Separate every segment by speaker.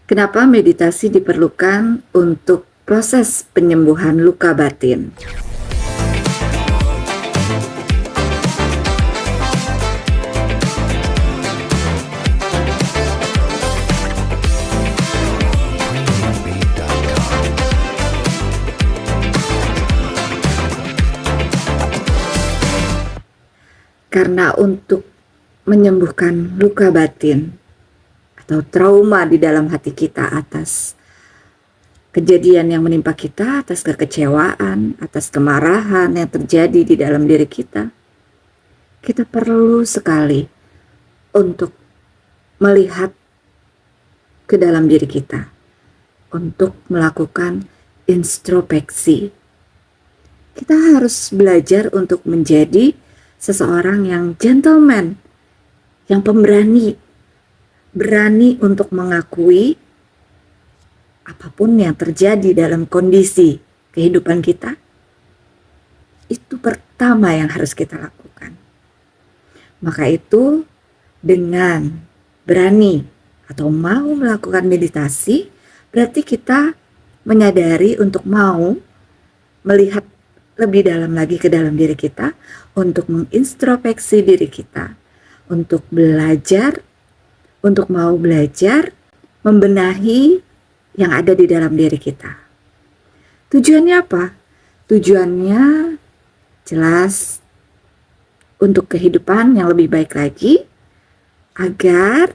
Speaker 1: Kenapa meditasi diperlukan untuk proses penyembuhan luka batin? Karena untuk menyembuhkan luka batin atau trauma di dalam hati kita atas kejadian yang menimpa kita, atas kekecewaan, atas kemarahan yang terjadi di dalam diri kita, kita perlu sekali untuk melihat ke dalam diri kita, untuk melakukan introspeksi. Kita harus belajar untuk menjadi seseorang yang gentleman, yang pemberani, berani untuk mengakui apapun yang terjadi dalam kondisi kehidupan kita. Itu pertama yang harus kita lakukan. Maka itu dengan berani atau mau melakukan meditasi, berarti kita menyadari untuk mau melihat lebih dalam lagi ke dalam diri kita, untuk mengintrospeksi diri kita, untuk belajar, untuk mau belajar membenahi yang ada di dalam diri kita. Tujuannya apa? Tujuannya jelas untuk kehidupan yang lebih baik lagi, agar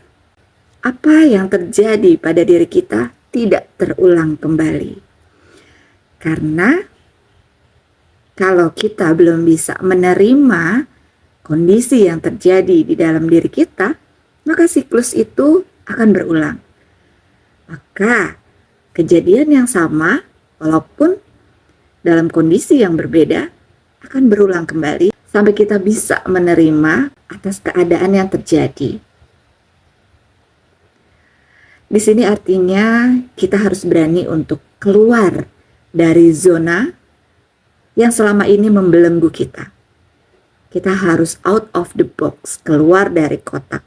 Speaker 1: apa yang terjadi pada diri kita tidak terulang kembali. Karena kalau kita belum bisa menerima kondisi yang terjadi di dalam diri kita, maka siklus itu akan berulang. Maka kejadian yang sama, walaupun dalam kondisi yang berbeda, akan berulang kembali sampai kita bisa menerima atas keadaan yang terjadi. Di sini artinya kita harus berani untuk keluar dari zona yang selama ini membelenggu kita. Kita harus out of the box, keluar dari kotak.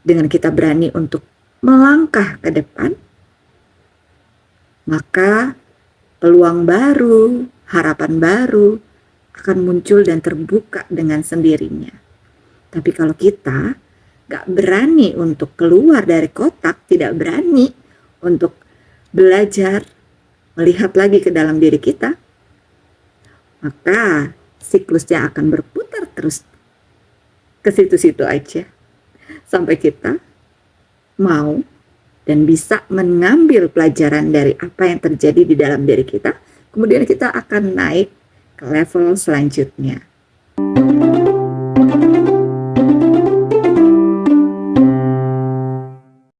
Speaker 1: Dengan kita berani untuk melangkah ke depan, maka peluang baru, harapan baru akan muncul dan terbuka dengan sendirinya. Tapi kalau kita gak berani untuk keluar dari kotak, tidak berani untuk belajar, melihat lagi ke dalam diri kita, maka siklusnya akan berputar terus ke situ-situ aja. Sampai kita mau dan bisa mengambil pelajaran dari apa yang terjadi di dalam diri kita, kemudian kita akan naik ke level selanjutnya.